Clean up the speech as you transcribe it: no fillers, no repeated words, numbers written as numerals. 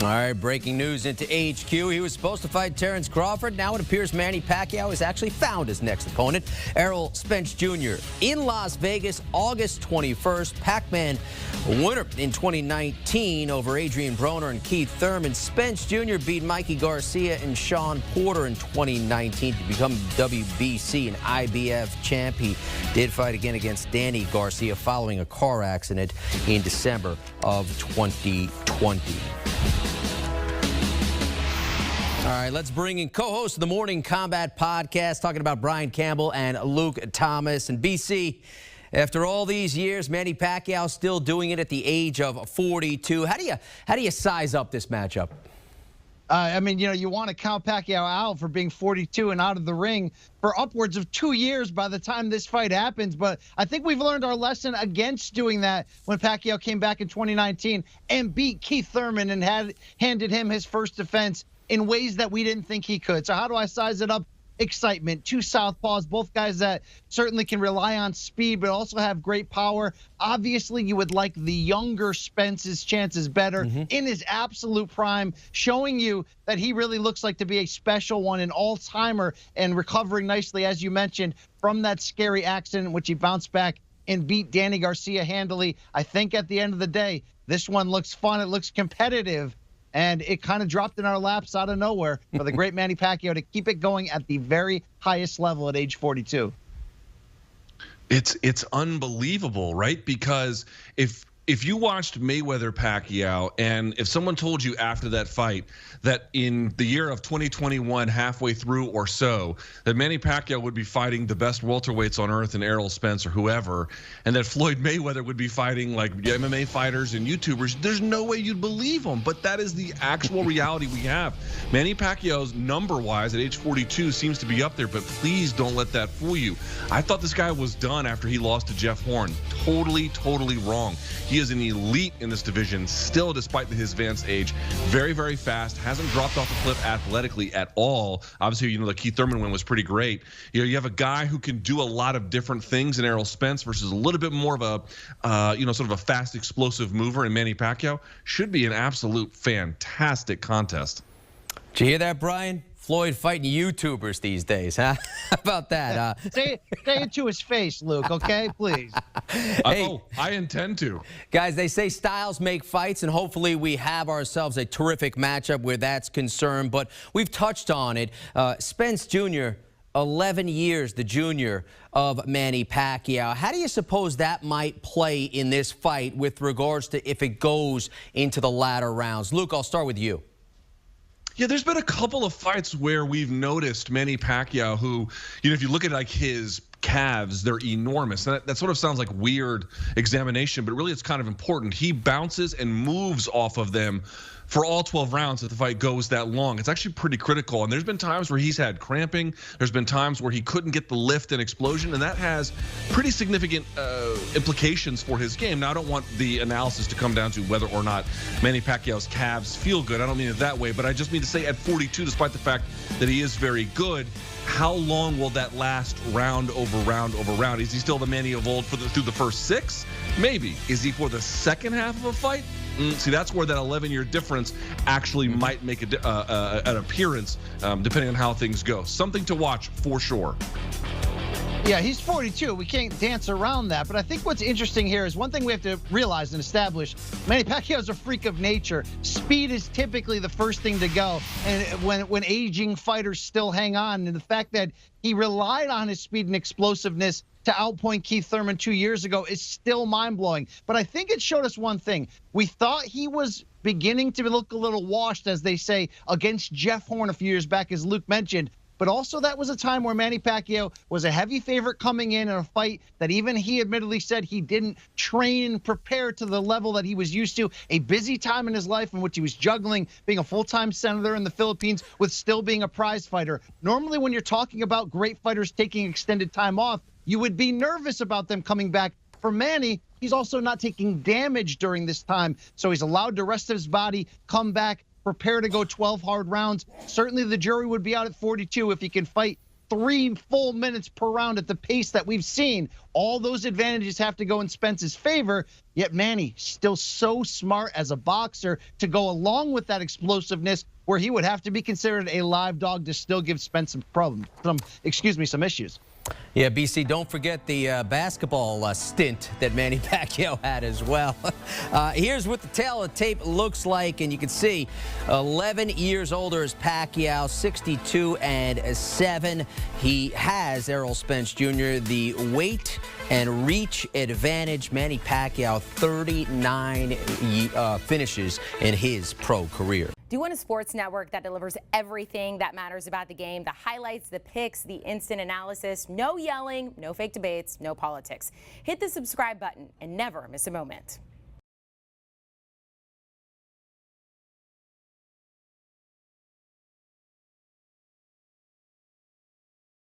All right, breaking news into HQ. He was supposed to fight Terrence Crawford. Now it appears Manny Pacquiao has actually found his next opponent, Errol Spence Jr. in Las Vegas, August 21st. Pac-Man winner in 2019 over Adrian Broner and Keith Thurman. Spence Jr. beat Mikey Garcia and Sean Porter in 2019 to become WBC and IBF champ. He did fight again against Danny Garcia following a car accident in December of 2020. All right, let's bring in co-host of the Morning Combat Podcast, talking about Brian Campbell and Luke Thomas. And BC, after all these years, Manny Pacquiao still doing it at the age of 42. How do you size up this matchup? I mean, you want to count Pacquiao out for being 42 and out of the ring for upwards of 2 years by the time this fight happens. But I think we've learned our lesson against doing that when Pacquiao came back in 2019 and beat Keith Thurman and handed him his first defense in ways that we didn't think he could. So how do I size it up? Excitement. Two southpaws, both guys that certainly can rely on speed but also have great power. Obviously, you would like the younger Spence's chances better in his absolute prime, showing you that he really looks like to be a special one, an all-timer, and recovering nicely, as you mentioned, from that scary accident in which he bounced back and beat Danny Garcia handily. I think at the end of the day, this one looks fun. It looks competitive. And it kind of dropped in our laps out of nowhere for the great Manny Pacquiao to keep it going at the very highest level at age 42. It's unbelievable, right? Because if you watched Mayweather Pacquiao, and if someone told you after that fight that in the year of 2021, halfway through or so, that Manny Pacquiao would be fighting the best welterweights on earth in Errol Spence or whoever, and that Floyd Mayweather would be fighting like MMA fighters and YouTubers, there's no way you'd believe them. But that is the actual reality we have. Manny Pacquiao's number-wise at age 42 seems to be up there, but please don't let that fool you. I thought this guy was done after he lost to Jeff Horn. Totally wrong. He is an elite in this division still, despite his advanced age. Very, very fast. Hasn't dropped off a cliff athletically at all. Obviously, the Keith Thurman win was pretty great. You have a guy who can do a lot of different things in Errol Spence versus a little bit more of a, sort of a fast, explosive mover in Manny Pacquiao. Should be an absolute fantastic contest. Did you hear that, Brian? Floyd fighting YouTubers these days, huh? How about that? Say it to his face, Luke, okay? Please. Hey, I intend to. Guys, they say styles make fights, and hopefully we have ourselves a terrific matchup where that's concerned. But we've touched on it. Spence Jr., 11 years the junior of Manny Pacquiao. How do you suppose that might play in this fight with regards to if it goes into the latter rounds? Luke, I'll start with you. Yeah, there's been a couple of fights where we've noticed Manny Pacquiao, who, if you look at like his calves, they're enormous. And that sort of sounds like weird examination, but really it's kind of important. He bounces and moves off of them for all 12 rounds if the fight goes that long. It's actually pretty critical. And there's been times where he's had cramping. There's been times where he couldn't get the lift and explosion, and that has pretty significant implications for his game. Now, I don't want the analysis to come down to whether or not Manny Pacquiao's calves feel good. I don't mean it that way, but I just mean to say at 42, despite the fact that he is very good, how long will that last round over round over round? Is he still the Manny of old through the first 6? Maybe. Is he for the second half of a fight? See, that's where that 11-year difference actually might make an appearance, depending on how things go. Something to watch for sure. Yeah, he's 42. We can't dance around that. But I think what's interesting here is one thing we have to realize and establish. Manny Pacquiao is a freak of nature. Speed is typically the first thing to go. And when aging fighters still hang on, and the fact that he relied on his speed and explosiveness to outpoint Keith Thurman 2 years ago is still mind-blowing. But I think it showed us one thing. We thought he was beginning to look a little washed, as they say, against Jeff Horn a few years back, as Luke mentioned. But also that was a time where Manny Pacquiao was a heavy favorite coming in a fight that even he admittedly said he didn't train and prepare to the level that he was used to. A busy time in his life in which he was juggling being a full-time senator in the Philippines with still being a prize fighter. Normally when you're talking about great fighters taking extended time off, you would be nervous about them coming back. For Manny, he's also not taking damage during this time, so he's allowed the rest of his body come back, prepare to go 12 hard rounds. Certainly the jury would be out at 42 if he can fight 3 full minutes per round at the pace that we've seen. All those advantages have to go in Spence's favor, yet Manny still so smart as a boxer to go along with that explosiveness where he would have to be considered a live dog to still give Spence some problems, some issues. Yeah, BC, don't forget the basketball stint that Manny Pacquiao had as well. Here's what the tail of the tape looks like, and you can see 11 years older is Pacquiao, 62-7. He has, Errol Spence Jr., the weight and reach advantage. Manny Pacquiao, 39 finishes in his pro career. Do you want a sports network that delivers everything that matters about the game? The highlights, the picks, the instant analysis, no yelling, no fake debates, no politics. Hit the subscribe button and never miss a moment.